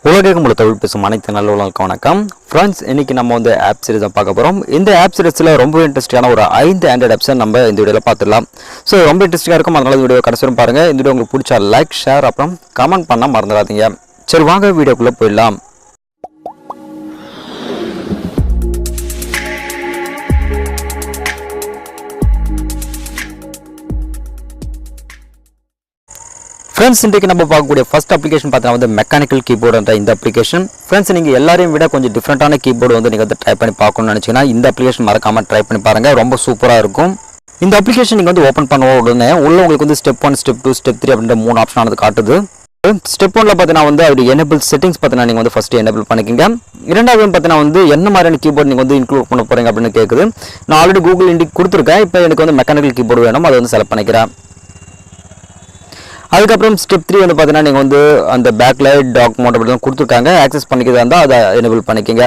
உலகம் முழு தமிழ் பேசும் அனைத்து நல்லவர்களுக்கும் வணக்கம் ஃப்ரெண்ட்ஸ். இன்னைக்கு நம்ம வந்து ஆப் சீரிஸ் தான் பார்க்க போகிறோம். இந்த ஆப் சீரிஸில் ரொம்ப இன்ட்ரெஸ்டிங்கான ஒரு 5 ஆண்ட்ராய்டு ஆப்ஸை நம்ம இந்த வீடியோவில் பார்த்துடலாம். ஸோ ரொம்ப இன்ட்ரெஸ்டிங்காக இருக்கும், அதனால இந்த வீடியோ கடைசி வரைக்கும் பாருங்கள். இந்த வீடியோ உங்களுக்கு பிடிச்சா லைக், ஷேர், அப்புறம் கமெண்ட் பண்ண மறந்துடாதீங்க. சரி, வாங்க வீடியோக்குள்ளே போயிடலாம். ஃப்ரெண்ட்ஸ், இன்றைக்கு நம்ம பார்க்கக்கூடிய ஃபர்ஸ்ட் அப்ளிகேஷன் பார்த்தீங்கன்னா வந்து மெக்கானிக்கல் கீபோர்டுன்ற இந்த அப்ளிகேஷன். ஃப்ரெண்ட்ஸ், நீங்கள் எல்லாரையும் விட கொஞ்சம் டிஃப்ரெண்ட்டான கீபோர்டு வந்து நீங்கள் வந்து ட்ரை பண்ணி பார்க்கணும்னு நினச்சிங்கன்னா இந்த அப்ளிகேஷன் மறக்காமல் ட்ரை பண்ணி பாருங்கள். ரொம்ப சூப்பராக இருக்கும். இந்த அப்ளிகேஷன் நீங்கள் வந்து ஓப்பன் பண்ண உடனே உள்ள உங்களுக்கு வந்து ஸ்டெப் 1, ஸ்டெப் 2, ஸ்டெப் 3 அப்படின்ற 3 ஆப்ஷன் ஆனது காட்டுது. ஸ்டெப் 1ல பார்த்தீங்கன்னா வந்து அப்படி எனேபிள் செட்டிங்ஸ் பார்த்தீங்கன்னா நீங்கள் வந்து ஃபஸ்ட்டு எனேபிள் பண்ணிக்கோங்க. இரண்டாவது பார்த்தீங்கன்னா வந்து என்ன மாதிரியான கீபோர்டு நீங்கள் வந்து இன்க்ளூட் பண்ண போகிறீங்க அப்படின்னு கேட்குது. நான் ஆல்ரெடி கூகுள் இண்டிக் கொடுத்துருக்கேன். இப்போ எனக்கு வந்து மெக்கானிக்கல் கீபோர்டு வேணும், அதை வந்து செலக்ட் பண்ணிக்கிறேன். அதுக்கப்புறம் ஸ்டெப் 3 வந்து பார்த்தீங்கன்னா நீங்கள் வந்து அந்த பேக்லைட் டாக் மோட் அப்படி தான் கொடுத்துருக்காங்க. ஆக்சஸ் பண்ணிக்கிறதா இருந்தால் அதை எனேபிள் பண்ணிக்கோங்க.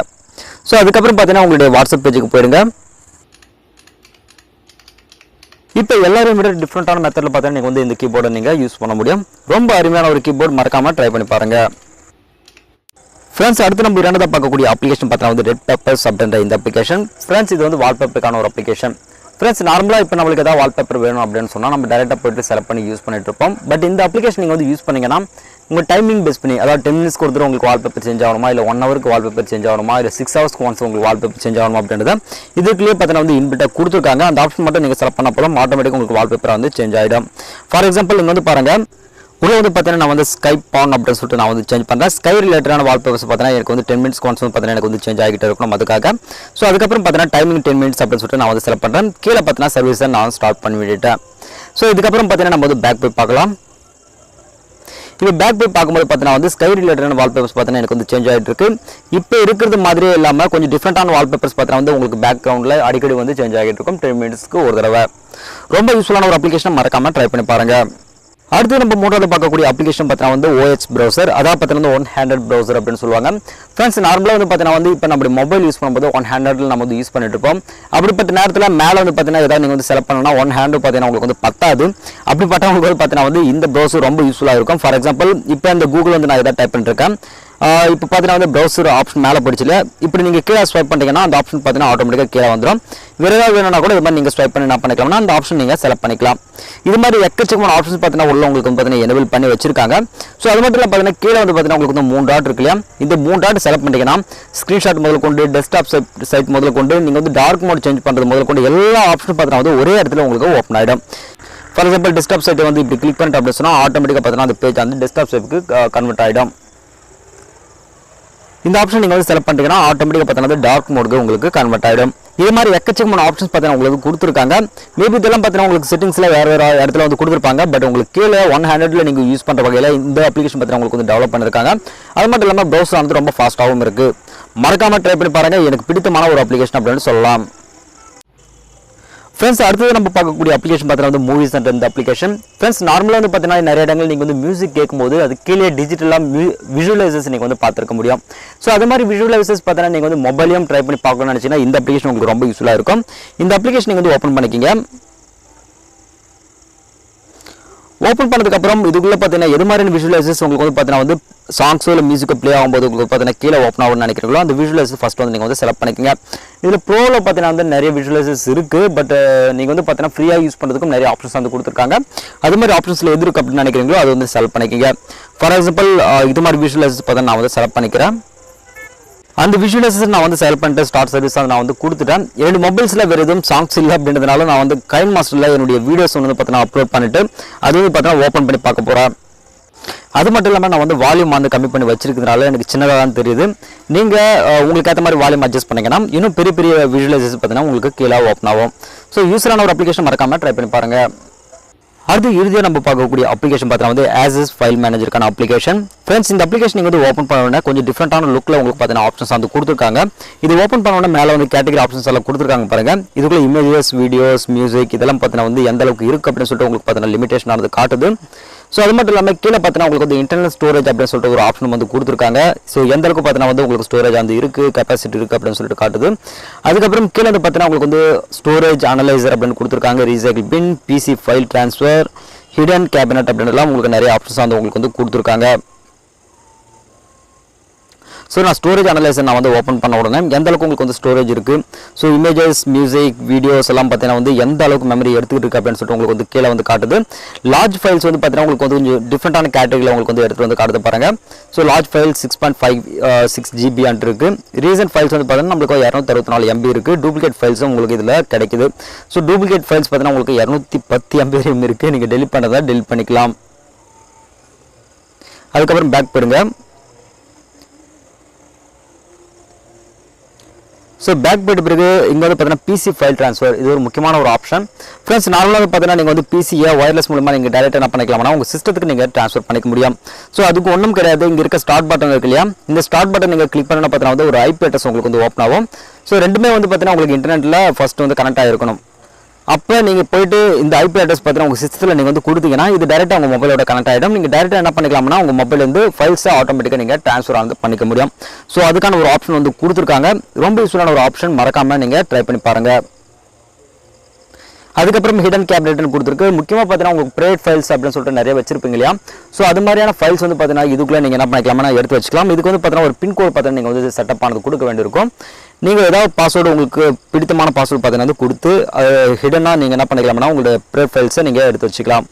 ஸோ அதுக்கப்புறம் பார்த்தீங்கன்னா உங்களுடைய வாட்ஸ்அப் பேஜுக்கு போயிடுங்க. இப்போ எல்லாரும் விட டிஃப்ரெண்ட்டான மெத்தடில் பார்த்தீங்கன்னா நீங்கள் வந்து இந்த கீபோர்டை நீங்கள் யூஸ் பண்ண முடியும். ரொம்ப அருமையான ஒரு கீபோர்டு, மறக்காமல் ட்ரை பண்ணி பாருங்கள். ஃப்ரெண்ட்ஸ், அடுத்து நம்ம இரண்டாவது பார்க்கக்கூடிய அப்ளிகேஷன் பார்த்தீங்கன்னா வந்து ரெட் பேப்பர்ஸ் அப்படின்ற இந்த அப்ளிகேஷன். ஃப்ரெண்ட்ஸ், இது வந்து வால்பேப்பருக்கான ஒரு அப்ளிகேஷன். ஃப்ரெண்ட்ஸ், நார்மலாக இப்போ நம்மளுக்கு ஏதாவது வால்பேப்பர் வேணும் அப்படின்னு சொன்னால் நம்ம டேரெக்டாக போய்ட்டு செலக்ட் பண்ணி யூஸ் பண்ணிட்டு இருப்போம். பட் இந்த அப்ளிகேஷன் நீங்கள் வந்து யூஸ் பண்ணிங்கன்னா உங்கள் டைமிங் பேஸ் பண்ணி, அதாவது 10 மினிட்ஸ் கொடுத்துட்டு உங்களுக்கு வால்பேப்பர் சேஞ்ச் ஆகணுமா, இல்லை 1 ஹவருக்கு வால்பேப்பர் சேஞ்ச் ஆகணுமா, இல்லை 6 ஹவர்ஸ்க்கு ஒன்ஸ் உங்களுக்கு வால்பேப்பர் சேஞ்ச் ஆகணுமா அப்படின்றத இதுக்குள்ளேயே பார்த்தீங்கன்னா வந்து இன்பிட்டாக கொடுத்துருக்காங்க. அந்த ஆப்ஷன் மட்டும் நீங்கள் செலக்ட் பண்ண போதும் ஆட்டோமேட்டிக்காக உங்களுக்கு வால்பேப்பர் வந்து சேஞ்ச் ஆகிடும். ஃபார் எக்ஸாம்பிள் இங்கே வந்து பாருங்கள், உள்ள வந்து பார்த்தீங்கன்னா நான் வந்து ஸ்கைப் பான் அப்படின்னு சொல்லிட்டு நான் வந்து சேஞ்ச் பண்ணுறேன். ஸ்கை ரிலேட்டடான வால்பேப்பர்ஸ் பார்த்தீங்கன்னா எனக்கு வந்து 10 மினிட்ஸ் ஒன்ஸ் வந்து பார்த்தீங்கன்னா எனக்கு வந்து சேஞ்ச் ஆகிட்டே இருக்கணும் அதுக்காக. ஸோ அதுக்கப்புறம் பார்த்தீங்கன்னா டைமிங் 10 மினிட்ஸ் அப்படின்னு சொல்லிட்டு நான் வந்து செலக்ட் பண்ணுறேன். கீழே பார்த்தீங்கன்னா சர்வீஸை நான் ஸ்டார்ட் பண்ணி விட்டுட்டேன். ஸோ இதுக்கப்புறம் பார்த்தீங்கன்னா நம்ம வந்து பேக் போய் பார்க்கலாம். இப்போ பேக் போய் பார்க்கும்போது பார்த்தீங்கன்னா வந்து ஸ்கை ரிலேட்டடான வால்பேப்பர்ஸ் பார்த்தீங்கன்னா எனக்கு வந்து சேஞ்ச் ஆகிட்டு இருக்கு. இப்போ இருக்கிறது மாதிரியே இல்லாமல் கொஞ்சம் டிஃப்ரெண்டான வால்பேப்பர்ஸ் பார்த்தீங்கன்னா வந்து உங்களுக்கு பேக்ரவுண்டில் அடிக்கடி வந்து சேஞ்ச் ஆகிட்டு இருக்கும் 10 மினிட்ஸ்க்கு ஒரு தடவை. ரொம்ப யூஸ்ஃபுல்லான ஒரு அப்ளிகேஷன், மறக்காமல் ட்ரை பண்ணி பாருங்கள். அடுத்து நம்ம மூன்றாவது பார்க்கக்கூடிய அப்ளிகேஷன் பார்த்தீங்கன்னா வந்து OH ப்ரௌசர், அதாவது பார்த்தீங்கன்னா ஒன் ஹேண்டட் ப்ரௌசர் அப்படின்னு சொல்லுவாங்க. ஃப்ரெண்ட்ஸ், நார்மலாக வந்து பார்த்தீங்கன்னா வந்து இப்போ நம்ம மொபைல் யூஸ் பண்ணும்போது ஒன் ஹேண்டடில் நம்ம வந்து யூஸ் பண்ணிட்டு இருப்போம். அப்படிப்பட்ட நேரத்தில் மேலே வந்து பார்த்தீங்கன்னா ஏதாவது நீங்கள் வந்து செலக்ட் பண்ணணும்னா ஒன் ஹேண்டு பார்த்தீங்கன்னா உங்களுக்கு வந்து பத்தாது. அப்படிப்பட்டவங்களுக்கு வந்து பார்த்தீங்கன்னா வந்து இந்த ப்ரௌசர் ரொம்ப யூஸ்ஃபுல்லாக இருக்கும். ஃபார் எக்ஸாம்பிள் இப்போ இந்த கூகுள் வந்து நான் எதாவது டைப் பண்ணிருக்கேன். இப்போ பார்த்தீங்கன்னா வந்து ப்ரௌசர் ஆப்ஷன் மேலே படிச்சில இப்படி நீங்கள் கீழே ஸ்வைப் பண்ணிட்டீங்கன்னா அந்த ஆப்ஷன் பார்த்தீங்கன்னா ஆட்டோமேட்டிக்காக கீழே வந்துடும். வேறு ஏதாவது வேணும்னா கூட இது மாதிரி நீங்கள் ஸ்வைப் பண்ணி என்ன பண்ணிக்கலாம்னா அந்த ஆப்ஷன் நீங்கள் செலக்ட் பண்ணிக்கலாம். இது மாதிரி எக்கச்சக்கமான ஆப்ஷன்ஸ் பார்த்தீங்கன்னா உள்ள உங்களுக்கு வந்து பார்த்தீங்கன்னா எனேபிள் பண்ணி வச்சிருக்காங்க. ஸோ அது மட்டும் இல்லை பார்த்தீங்கன்னா கீழே வந்து பார்த்தீங்கன்னா உங்களுக்கு வந்து 3 டாட் இருக்கு இல்லையா, இந்த 3 டாட் செலக்ட் பண்ணிட்டீங்கன்னா ஸ்க்ரீன்ஷாட் முதல் கொண்டு, டெஸ்க்டாப் சைட் முதல் கொண்டு, நீங்கள் வந்து டார்க் மோட் சேஞ்ச் பண்ணுறது முதல் கொண்டு எல்லா ஆப்ஷனும் பார்த்தீங்கன்னா வந்து ஒரே இடத்துல உங்களுக்கு ஓப்பன் ஆகிடும். ஃபார் எக்ஸாம்பிள் டெஸ்க்டாப் சைட்டை வந்து இப்படி கிளிக் பண்ணிட்டு அப்படின்னு சொன்னால் ஆட்டோமேட்டிக்காக பார்த்தீங்கன்னா அந்த பேஜ் வந்து டெஸ்க்டாப் சைட்டுக்கு கன்வெர்ட் ஆகிடும். இந்த ஆப்ஷன் நீங்கள் வந்து செலக்ட் பண்ணிட்டீங்கன்னா ஆட்டோமேட்டிக்காக பார்த்தீங்கன்னா டார்க் மோடுக்கு உங்களுக்கு கன்வெர்ட் ஆகிடும். இது மாதிரி எக்கச்சக்கமான ஆப்ஷன்ஸ் பார்த்தீங்கன்னா உங்களுக்கு கொடுத்துருக்காங்க. மேபி இதெல்லாம் பார்த்தீங்கன்னா உங்களுக்கு செட்டிங்ஸில் வேறு இடத்துல வந்து கொடுத்துருப்பாங்க. பட் உங்களுக்கு கீழே ஒன் ஹேண்டடில் நீங்கள் யூஸ் பண்ணுற வகையில் இந்த அப்ளிகேஷன் பார்த்தீங்கன்னா உங்களுக்கு வந்து டெவலப் பண்ணியிருக்காங்க. அது மட்டும் இல்லாமல் ப்ரௌசர் வந்து ரொம்ப ஃபாஸ்ட்டாகவும் இருக்குது. மறக்காமல் ட்ரை பண்ணி பாருங்கள். எனக்கு பிடித்தமான ஒரு அப்ளிகேஷன் அப்படின்னு சொல்லலாம். ஃப்ரெண்ட்ஸ், அடுத்தது நம்ம பார்க்கக்கூடிய அப்ளிகேஷன் பார்த்தீங்கன்னா வந்து மூவிஸ் என்ற இந்த அப்ளிகேஷன். ஃப்ரெண்ட்ஸ், நார்மலாக வந்து பார்த்தீங்கன்னா நிறைய இடங்கள் நீங்கள் வந்து மியூசிக் கேட்கும்போது அது கீழே டிஜிட்டலாக விஷுவலைசர்ஸ் நீங்கள் வந்து பார்த்துருக்க முடியும். ஸோ அது மாதிரி விஷுவலைசர்ஸ் பார்த்தீங்கன்னா நீங்கள் வந்து மொபைலையும் ட்ரை பண்ணி பார்க்கணும்னு நினச்சிங்கன்னா இந்த அப்ளிகேஷன் உங்களுக்கு ரொம்ப யூஸ்ஃபுல்லாக இருக்கும். இந்த அப்ளிகேஷன் நீங்கள் வந்து ஓப்பன் பண்ணிக்கிங்க. ஓப்பன் பண்ணதுக்கப்புறம் இதுக்குள்ளே பார்த்தீங்கன்னா எது மாதிரியான விஷுவலைசர்ஸ் உங்களுக்கு வந்து பார்த்தீங்கன்னா வந்து சாங்ஸோ இல்லை மியூசிக்கோ ப்ளே ஆகும்போது உங்களுக்கு பார்த்தீங்கன்னா கீழே ஓப்பன் ஆகும்னு நினைக்கிறீங்களோ அந்த விஷுவலைசர் ஃபஸ்ட் வந்து நீங்கள் வந்து செலக்ட் பண்ணிக்கோங்க. இதில் ப்ரோவில் பார்த்தீங்கன்னா வந்து நிறைய விஷுவலைசர்ஸ் இருக்குது. பட் நீங்கள் வந்து பார்த்தீங்கன்னா ஃப்ரீயாக யூஸ் பண்ணுறதுக்கும் நிறைய ஆப்ஷன்ஸ் வந்து கொடுத்துருக்காங்க. அது மாதிரி ஆப்ஷன்ஸில் எது இருக்குது அப்படின்னு நினைக்கிறீங்களோ அது வந்து செலக்ட் பண்ணிக்கோங்க. ஃபார் எக்ஸாம்பிள் இது மாதிரி விஷுவலைசர்ஸ் பார்த்தீங்கன்னா நான் வந்து செலக்ட் பண்ணிக்கிறேன். அந்த விஷுவலைசேஷன் நான் வந்து செலக்ட் பண்ணிட்டு ஸ்டார்ட் சர்வீஸ் நான் வந்து கொடுத்துட்டேன். என்னோட மொபைல்ஸில் வேறு எதுவும் சாங்ஸ் இல்லை அப்படின்றதுனால நான் வந்து கைன் மாஸ்டரில் என்னுடைய வீடியோஸ் வந்து பார்த்தீங்கன்னா அப்லோட் பண்ணிவிட்டு அது வந்து பார்த்தீங்கன்னா ஓப்பன் பண்ணி பார்க்க போகிறேன். அது மட்டும் இல்லாமல் நான் வந்து வால்யூம் வந்து கம்மி பண்ணி வச்சிருக்கிறதுனால எனக்கு சின்னதாக தான் தெரியுது. நீங்கள் உங்களுக்கு ஏற்ற மாதிரி வால்யூம் அட்ஜஸ்ட் பண்ணிங்கன்னா இன்னும் பெரிய பெரிய விஷுவலைசேஷன் பார்த்தீங்கன்னா உங்களுக்கு கீழே ஓப்பன் ஆகும். ஸோ யூஸரான ஒரு அப்ளிகேஷன் மறக்காமல் ட்ரை பண்ணி பாருங்கள். அடுத்து இறுதியாக நம்ம பார்க்கக்கூடிய அப்ளிகேஷன் பார்த்தீங்கன்னா வந்து ASUS File Managerக்கான அப்ளிகேஷன். ஃப்ரெண்ட்ஸ், இந்த அப்ளிகேஷன் நீங்கள் வந்து ஓப்பன் பண்ண கொஞ்சம் டிஃப்ரெண்டான லுக்கில் உங்களுக்கு பார்த்தீங்கன்னா ஆப்ஷன்ஸ் வந்து கொடுத்துருக்காங்க. இது ஓப்பன் பண்ணோன்னா மேலே வந்து கேட்டகரி ஆப்ஷன்ஸ் எல்லாம் கொடுத்துருக்காங்க பாருங்கள். இதுக்குள்ள இமேஜஸ், வீடியோஸ், மியூசிக் இதெல்லாம் பார்த்தீங்கன்னா வந்து எந்த அளவுக்கு இருக்குது அப்படின்னு சொல்லிட்டு உங்களுக்கு பார்த்தீங்கன்னா லிமிடேஷன் ஆனது காட்டுது. ஸோ அது மட்டும் இல்லாமல் கீழே பார்த்தீங்கன்னா உங்களுக்கு வந்து இன்டர்னல் ஸ்டோரேஜ் அப்படின்னு சொல்லிட்டு ஒரு ஆப்ஷன் வந்து கொடுத்துருக்காங்க. ஸோ எந்த அளவுக்கு பார்த்தீங்கன்னா வந்து உங்களுக்கு ஸ்டோரேஜ் வந்து இருக்குது, கெப்பாசிட்டி இருக்குது அப்படின்னு சொல்லிட்டு காட்டுது. அதுக்கப்புறம் கீழே வந்து பார்த்தீங்கன்னா உங்களுக்கு வந்து ஸ்டோரேஜ் அனலைசர் அப்படின்னு கொடுத்துருக்காங்க. Recycle bin, PC file transfer, hidden cabinet அப்படின்றலாம் உங்களுக்கு நிறைய ஆப்ஷன்ஸ் வந்து உங்களுக்கு வந்து கொடுத்துருக்காங்க. ஸோ நான் ஸ்டோரேஜ் அனலைசர் நான் வந்து ஓப்பன் பண்ண உடனே எந்த அளவுக்கு உங்களுக்கு வந்து ஸ்டோரேஜ் இருக்குது, ஸோ இமேஜஸ், மியூசிக், வீடியோஸ் எல்லாம் பார்த்தீங்கன்னா வந்து எந்த அளவுக்கு மெமரி எடுத்துக்கிட்டு இருக்கு அப்படின்னு சொல்லிட்டு உங்களுக்கு வந்து கீழே வந்து காட்டுது. லார்ஜ் ஃபைல்ஸ் வந்து பார்த்தீங்கன்னா உங்களுக்கு வந்து கொஞ்சம் டிஃப்ரெண்டான கேட்டகரியில் உங்களுக்கு வந்து எடுத்துகிட்டு வந்து காட்டுது பாருங்க. ஸோ லார்ஜ் ஃபைல் 6.56 GB இருக்குது. ரீசன்ட் ஃபைல்ஸ் வந்து பார்த்தீங்கன்னா நம்மளுக்கு 264 MB இருக்குது. டூப்ளிகேட் ஃபைல்ஸும் உங்களுக்கு இதில் கிடைக்குது. ஸோ டூப்ளிகேட் ஃபைல்ஸ் பார்த்தீங்கன்னா உங்களுக்கு 210 MB இருக்குது. நீங்கள் டெலிட் பண்ணுறதா டெலிட் பண்ணிக்கலாம். அதுக்கப்புறம் பேக் போடுங்க. ஸோ பேக் போய்ட்டு பிறகு இங்கே வந்து பார்த்தீங்கன்னா பிசி ஃபைல் ட்ரான்ஸ்ஃபர், இது ஒரு முக்கியமான ஒரு ஆப்ஷன். ஃப்ரெண்ட்ஸ் நார்மலாக பார்த்தீங்கன்னா நீங்கள் வந்து பிசியை ஒயர்லெஸ் மூலமாக நீங்கள் டேரெக்டாக என்ன பண்ணிக்கலாம்னா உங்கள் சிஸ்டத்துக்கு நீங்கள் ட்ரான்ஸ்ஃபர் பண்ணிக்க முடியும். ஸோ அதுக்கு ஒன்றும் கிடையாது. இங்கே இருக்க ஸ்டார்ட் பட்டன் இருக்கு இல்லையா, இந்த ஸ்டார்ட் பட்டன் நீங்கள் கிளிக் பண்ணணும் பார்த்தீங்கன்னா வந்து ஒரு ஐபி அட்ரஸ் உங்களுக்கு வந்து ஓப்பன் ஆகும். ஸோ ரெண்டுமே வந்து பார்த்தீங்கன்னா உங்களுக்கு இன்டர்நெட்டில் ஃபர்ஸ்ட் வந்து கனெக்ட் ஆகிருக்கணும். அப்போ நீங்கள் போய்ட்டு இந்த ஐபி அட்ரஸ் பார்த்தீங்கன்னா உங்கள் சிஸ்டத்தில் நீங்கள் வந்து கொடுத்தீங்கன்னா இது டேரெக்டாக உங்கள் மொபைலோட கனெக்ட் ஆகிடும். நீங்கள் டேரெக்டாக என்ன பண்ணிக்கலாம்னா உங்கள் மொபைல் வந்து ஃபைல்ஸை ஆட்டோமேட்டிக்காக நீங்கள் ட்ரான்ஸ்ஃபர் வந்து பண்ணிக்க முடியும். ஸோ அதுக்கான ஒரு ஆப்ஷன் வந்து கொடுத்துருக்காங்க. ரொம்ப யூஸ்ஃபுல்லான ஒரு ஆப்ஷன், மறக்காமல் நீங்கள் ட்ரை பண்ணி பாருங்கள். அதுக்கப்புறம் ஹிடன் கேபினெட்னு கொடுத்துருக்கு. முக்கியமாக பார்த்தீங்கன்னா உங்களுக்கு ப்ரைவேட் ஃபைல்ஸ் அப்படின்னு சொல்லிட்டு நிறைய வச்சிருப்பீங்க இல்லையா, ஸோ அது மாதிரியான ஃபைல்ஸ் வந்து பார்த்தீங்கன்னா இதுக்குள்ளே நீங்கள் என்ன பண்ணிக்கலாம்னா எடுத்து வச்சுக்கலாம். இதுக்கு வந்து பார்த்தீங்கன்னா ஒரு பின்கோட் பார்த்தீங்கன்னா நீங்கள் வந்து செட்டப் ஆனது கொடுக்க வேண்டியிருக்கும். நீங்கள் ஏதாவது பாஸ்வேர்டு உங்களுக்கு பிடித்தமான பாஸ்வேர்டு பார்த்தீங்கன்னா வந்து கொடுத்து ஹிடனாக நீங்கள் என்ன பண்ணிக்கலாம்னா உங்களோட ப்ரைவேட் ஃபைல்ஸை நீங்கள் எடுத்து வச்சுக்கலாம்.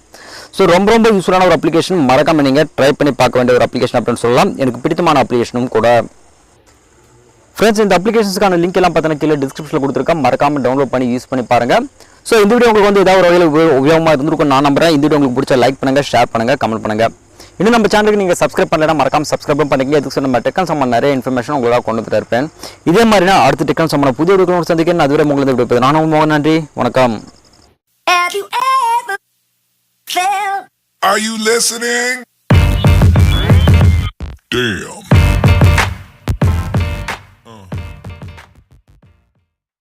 ஸோ ரொம்ப ரொம்ப யூஸ்ஃபுல்லான ஒரு அப்ளிகேஷன், மறக்காமல் நீங்கள் ட்ரை பண்ணி பார்க்க வேண்டிய ஒரு அப்ளிகேஷன் அப்படின்னு சொல்லலாம். எனக்கு பிடித்தமான அப்ளிகேஷனும் கூட. ஃப்ரெண்ட்ஸ் இந்த அப்ளிகேஷன்ஸ்க்கான லிங்க் எல்லாம் பார்த்தீங்கன்னா கீழே டிஸ்கிரிப்ஷனில் கொடுத்துருக்கேன். மறக்காமல் டவுன்லோட் பண்ணி யூஸ் பண்ணி பாருங்கள். ஸோ இந்த வீடியோ உங்களுக்கு வந்து ஏதாவது ஒரு வகையில் உபயோகமாக இருந்திருக்கும் நான் நம்புறேன். இந்த வீடியோ உங்களுக்கு பிடிச்ச லைக் பண்ணுங்கள், ஷேர் பண்ணுங்கள், கமெண்ட் பண்ணுங்கள். இன்னும் நம்ம சேனலுக்கு நீங்கள் சப்ஸ்கிரைப் பண்ணலைன்னா மறக்காம சப்ஸ்கிரைப் பண்ணிக்கங்க. இதுக்கு நம்ம டெக்கன் சம்பந்த நிறைய இன்ஃபர்மேஷன் உங்களாக கொண்டு வந்து இருப்பேன். இதே மாதிரி நான் அடுத்த டெக்கன் சம்பந்த புதிய வீடியோக்களோடு சந்திக்கிறேன். அதுவரை உங்களுக்கு விடுப்பது நானும் மோகன். நன்றி, வணக்கம். Are you listening? Damn.